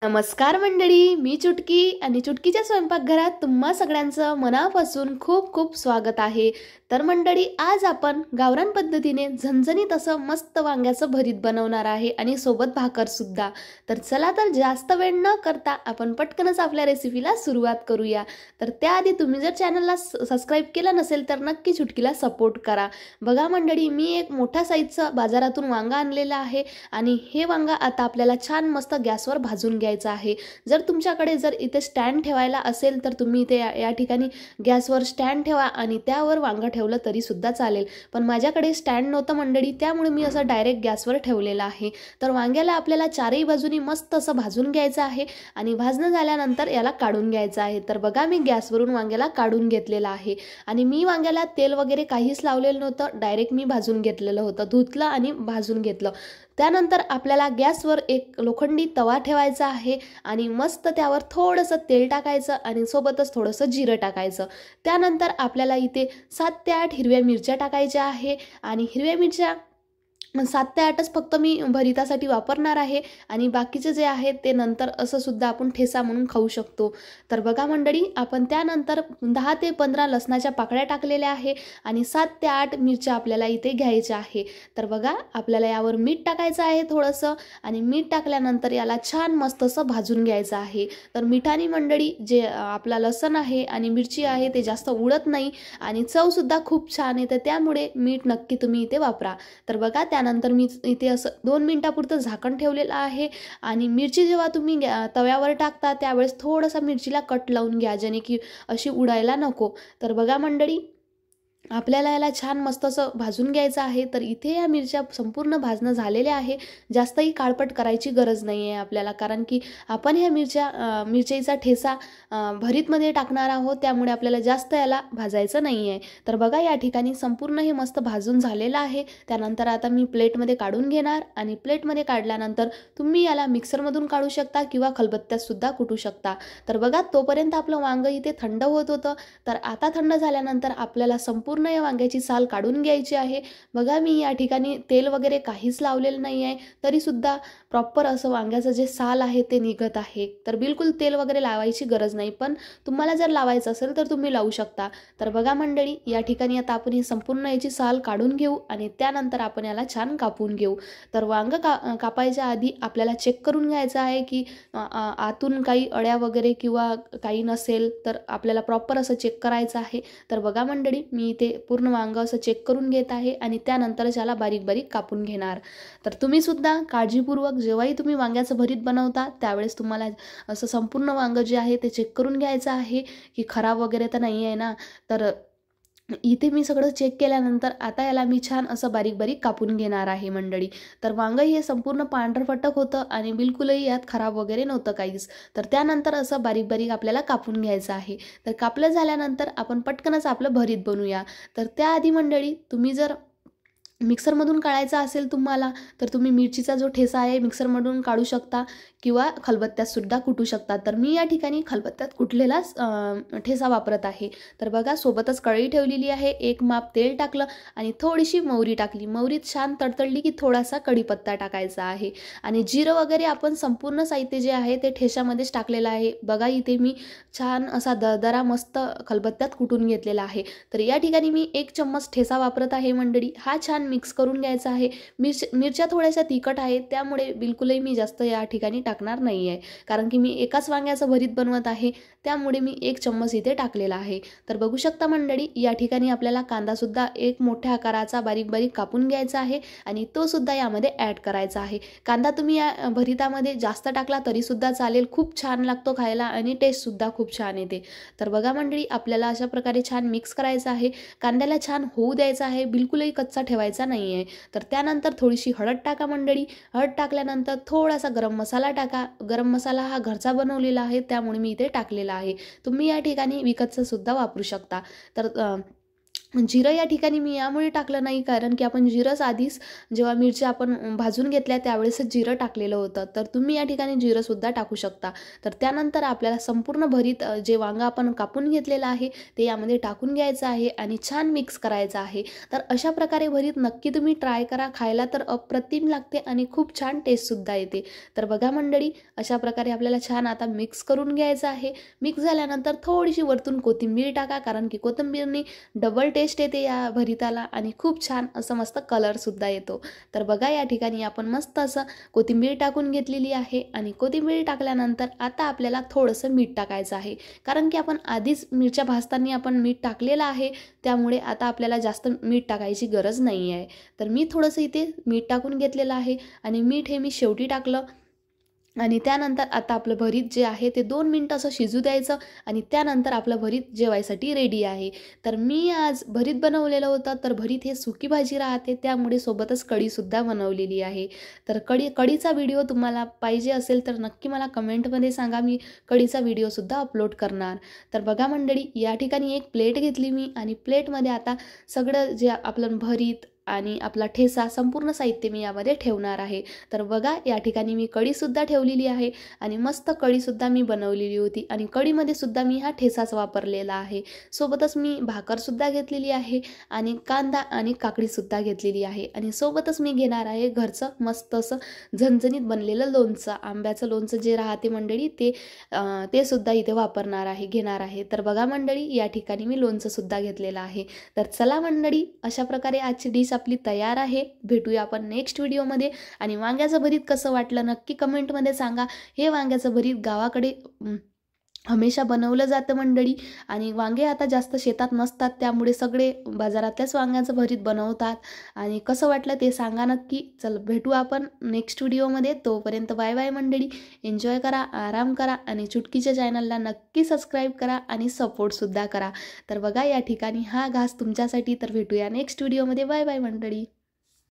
नमस्कार मंडळी, मी चुटकी आणि चुटकीच्या स्वयंपाकघरात तुम्हा सगळ्यांचं मनापासून खूप खूप स्वागत आहे। तर मंडळी, आज आपण गावरान पद्धतीने झणझणीत असं मस्त वांग्याचं भरीत बनवणार आहे आणि सोबत भाकर सुद्धा। तर चला तर जास्त वेळ न करता आपण पटकनच आपल्या रेसिपीला सुरुवात करूया। तर त्याआधी तुम्ही जर चॅनलला सबस्क्राइब केलं नसेल तर नक्की चुटकीला सपोर्ट करा। बघा मंडळी, मी एक मोठ्या साईजचं बाजारातून वांगा आणलेला आहे आणि हे वांगा आता आपल्याला छान मस्त गॅसवर भाजून घ्यायचं आहे। जर तुमच्याकडे जर इथे स्टँड ठेवायला असेल तर तुम्ही इथे या ठिकाणी गॅसवर स्टँड ठेवा आणि त्यावर वांगा ठेवलं तरी सुद्धा चालेल, पण माझ्याकडे स्टँड नव्हतं मंडळी, त्यामुळे मी असं डायरेक्ट गॅसवर ठेवलेलं आहे। तर वांग्याला आपल्याला चारही बाजूनी मस्त असं भाजून घ्यायचं आहे आणि भाजणं झाल्यानंतर याला काढून घ्यायचं आहे। तर बघा, मी गॅसवरून वांग्याला काढून घेतलेलं आहे आणि मी वांग्याला तेल वगैरे काहीच लावलेलं नव्हतं, डायरेक्ट मी भाजून घेतलेलं होतं, धुतलं आणि भाजून घेतलं। त्यानंतर आपल्याला गॅसवर एक लोखंडी तवा ठेवायचा आहे आणि मस्त त्यावर थोडंसं तेल टाकायचं आणि सोबतच थोडंसं जिरं टाकायचं। त्यानंतर आपल्याला इथे 7 ते 8 हिरव्या मिरच्या टाकायच्या आहे आणि हिरव्या मिरच्या 7 ते 8च फक्त मी भरितासाठी वापरणार आहे आणि बाकीचे जे आहे ते नंतर असं सुद्धा आपण ठेचा म्हणून खाऊ शकतो। तर बघा मंडळी, आपण त्यानंतर 10 ते 15 लसणाच्या पाकळ्या टाकलेल्या आहे आणि 7 ते 8 मिरच्या आपल्याला इथे घ्यायच्या आहे। तर बघा, आपल्याला यावर मीठ टाकायचं आहे थोडंसं आणि मीठ टाकल्यानंतर याला छान मस्त असं भाजून घ्यायचं आहे। तर मिठाने मंडळी जे आपला लसण आहे आणि मिरची आहे ते जास्त उडत नाही आणि चवसुद्धा खूप छान येते, त्यामुळे मीठ नक्की तुम्ही इथे वापरा। तर बघा, त्यानंतर मी इथे असं 2 मिनिटापुरतं झाकण ठेवलेलं आहे आणि मिरची जेव्हा तुम्ही तव्यावर टाकता त्यावेळेस थोडंसं मिरचीला कट लावून घ्या, जेणे की अशी उडायला नको। तर बघा मंडळी, आपल्याला याला छान मस्त असं भाजून घ्यायचं आहे। तर इथे या मिरच्या संपूर्ण भाजणं झालेल्या आहे, जास्तही काळपट करायची गरज नाही आहे आपल्याला, कारण की आपण ह्या मिरचीचा ठेचा भरीतमध्ये टाकणार आहोत, त्यामुळे आपल्याला जास्त याला भाजायचं नाही आहे। तर बघा, या ठिकाणी संपूर्ण हे मस्त भाजून झालेलं आहे। त्यानंतर आता मी प्लेटमध्ये काढून घेणार आणि प्लेटमध्ये काढल्यानंतर तुम्ही याला मिक्सरमधून काढू शकता किंवा खलबत्त्यात सुद्धा कुटू शकता। तर बघा, तोपर्यंत आपलं वांगं इथे थंड होत होतं। तर आता थंड झाल्यानंतर आपल्याला संपूर्ण या वांग्याची साल काढून घ्यायची आहे। बघा, मी या ठिकाणी तेल वगैरे काहीच लावलेलं नाही आहे, तरी सुद्धा प्रॉपर असं वांग्याचं जे साल आहे ते निघत आहे। तर बिलकुल तेल वगैरे लावायची गरज नाही, पण तुम्हाला जर लावायचं असेल तर तुम्ही लावू शकता। तर बघा मंडळी, या ठिकाणी आता आपण ही संपूर्ण याची साल काढून घेऊ आणि त्यानंतर आपण याला छान कापून घेऊ। तर वांगं कापायच्या आधी आपल्याला चेक करून घ्यायचं आहे की आतून काही अळ्या वगैरे किंवा काही नसेल, तर आपल्याला प्रॉपर असं चेक करायचं आहे। तर बघा मंडळी, मी इथे पूर्ण वांगं असं चेक करून घेत आहे आणि त्यानंतरच याला बारीक बारीक कापून घेणार। तर तुम्ही सुद्धा काळजीपूर्वक जेव्हाही तुम्ही वांग्याचं भरीत बनवता त्यावेळेस तुम्हाला असं संपूर्ण वांगं जे आहे ते चेक करून घ्यायचं आहे की खराब वगैरे तर नाही आहे ना। तर इथे मी सगळं चेक केल्यानंतर आता याला मी छान असं बारीक बारीक कापून घेणार आहे मंडळी। तर वांगं हे संपूर्ण पांढरफटक होतं आणि बिलकुलही यात खराब वगैरे नव्हतं काहीच। तर त्यानंतर असं बारीक बारीक आपल्याला कापून घ्यायचं आहे। तर कापलं झाल्यानंतर आपण पटकनच आपलं भरीत बनवूया। तर त्याआधी मंडळी, तुम्ही जर मिक्सरमधून काढायचा असेल तुम्हाला, तर तुम्ही मिरचीचा जो ठेचा आहे मिक्सरमधून काढू शकता किंवा खलबत्त्यात सुद्धा कुटू शकता। तर मी या ठिकाणी खलबत्त्यात कुटलेला ठेचा वापरत आहे। तर बघा, सोबतच कढई ठेवलेली आहे, एक माप तेल टाकलं आणि थोडीशी मोहरी टाकली। मोहरीत छान तडतडली की थोडासा कढीपत्ता टाकायचा आहे आणि जिरं वगैरे आपण संपूर्ण साहित्य जे आहे ते ठेच्यामध्येच टाकलेलं आहे। बघा, इथे मी छान असा दरदरा मस्त खलबत्त्यात कुटून घेतलेला आहे। तर या ठिकाणी मी 1 चम्मच ठेचा वापरत आहे मंडळी, हा छान मिक्स करून घ्यायचा आहे। मिरच्या थोड्याशा तिखट आहेत, त्यामुळे बिलकुलही मी जास्त या ठिकाणी टाकणार नाही आहे, कारण की मी एकाच वांग्याचं भरीत बनवत आहे, त्यामुळे मी 1 चम्मच इथे टाकलेला आहे। तर बघू शकता मंडळी, या ठिकाणी आपल्याला कांदासुद्धा एक मोठ्या आकाराचा बारीक बारीक कापून घ्यायचा आहे आणि तो सुद्धा यामध्ये ॲड करायचा आहे। कांदा तुम्ही या भरितामध्ये जास्त टाकला तरीसुद्धा चालेल, खूप छान लागतो खायला आणि टेस्टसुद्धा खूप छान येते। तर बघा मंडळी, आपल्याला अशा प्रकारे छान मिक्स करायचं आहे, कांद्याला छान होऊ द्यायचा आहे, बिलकुलही कच्चा ठेवायचा नाही आहे। तर त्यानंतर थोडीशी हळद टाका मंडळी, हळद टाकल्यानंतर थोडासा गरम मसाला टाका। गरम मसाला हा घरचा बनवलेला आहे, त्यामुळे मी इथे टाकलेला आहे, तुम्ही या ठिकाणी विकतचा सुद्धा वापरू शकता। तर जिरं या ठिकाणी मी यामुळे टाकलं नाही, कारण की आपण जिरंच आधीच जेव्हा मिरच्या आपण भाजून घेतल्या त्यावेळेसच जिरं टाकलेलं होतं. तर तुम्ही या ठिकाणी जिरंसुद्धा टाकू शकता. तर त्यानंतर आपल्याला संपूर्ण भरीत जे वांगं आपण कापून घेतलेलं आहे ते यामध्ये टाकून घ्यायचं आहे आणि छान मिक्स करायचं आहे. तर अशा प्रकारे भरीत नक्की तुम्ही ट्राय करा. खायला तर अप्रतिम लागते आणि खूप छान टेस्टसुद्धा येते. तर बघा मंडळी, अशा प्रकारे आपल्याला छान आता मिक्स करून घ्यायचं आहे. मिक्स झाल्यानंतर थोडीशी वरतून कोथिंबीर टाका, कारण की कोथिंबीरनी डबल टेस्ट येते या भरिताला आणि खूप छान असं मस्त कलरसुद्धा येतो. तर बघा या ठिकाणी आपण मस्त असं कोथिंबीर टाकून घेतलेली आहे आणि कोथिंबीर टाकल्यानंतर आता आपल्याला थोडंसं मीठ टाकायचं आहे, कारण की आपण आधीच मिरच्या भाजताना आपण मीठ टाकलेलं आहे, त्यामुळे आता आपल्याला जास्त मीठ टाकायची गरज नाही आहे. तर मी थोडंसं इथे मीठ टाकून घेतलेलं आहे आणि मीठ हे मी शेवटी टाकलं. आणि त्यानंतर आता आपलं भरीत जे आहे ते 2 मिनटं असं शिजू द्यायचं आणि त्यानंतर आपलं भरीत जेवायसाठी रेडी आहे. तर मी आज भरीत बनवलेलं होतं. तर भरीत हे सुकी भाजी राहते, त्यामुळे सोबतच कढीसुद्धा बनवलेली आहे. तर कढीचा व्हिडिओ तुम्हाला पाहिजे असेल तर नक्की मला कमेंटमध्ये सांगा, मी कढीचा व्हिडिओसुद्धा अपलोड करणार. तर बघा मंडळी, या ठिकाणी एक प्लेट घेतली मी आणि प्लेटमध्ये आता सगळं जे आपलं भरीत आणि आपला ठेचा संपूर्ण साहित्य मी यामध्ये ठेवणार आहे. तर बघा या ठिकाणी मी कढीसुद्धा ठेवलेली आहे आणि मस्त कढीसुद्धा मी बनवलेली होती आणि कढीमध्ये सुद्धा मी हा ठेचाच वापरलेला आहे. सोबतच मी भाकरसुद्धा घेतलेली आहे आणि कांदा आणि काकडीसुद्धा घेतलेली आहे आणि सोबतच मी घेणार आहे घरचं मस्त असं झणझणीत बनलेलं लोणचं. आंब्याचं लोणचं जे राहते मंडळी ते सुद्धा इथे घेणार आहे. तर बघा मंडळी, या ठिकाणी मी लोणचंसुद्धा घेतलेलं आहे. तर चला मंडळी, अशा प्रकारे आजची डिश आपली तयार आहे. भेटूया आपण नेक्स्ट व्हिडिओमध्ये आणि वांग्याचं भरीत कसं वाटलं नक्की कमेंटमध्ये सांगा. हे वांग्याचं भरीत गावाकडे हमेशा बनवलं जातं मंडळी आणि वांगे आता जास्त शेतात नसतात, त्यामुळे सगळे बाजारातल्याच वांग्याचं भरीत बनवतात. आणि कसं वाटलं ते सांगा नक्की. चल भेटू आपण नेक्स्ट व्हिडिओमध्ये. तोपर्यंत बाय बाय मंडळी. एन्जॉय करा, आराम करा आणि चुटकीच्या चॅनलला नक्की सबस्क्राईब करा आणि सपोर्टसुद्धा करा. तर बघा या ठिकाणी हा घास तुमच्यासाठी. तर भेटूया नेक्स्ट व्हिडिओमध्ये. बाय बाय मंडळी.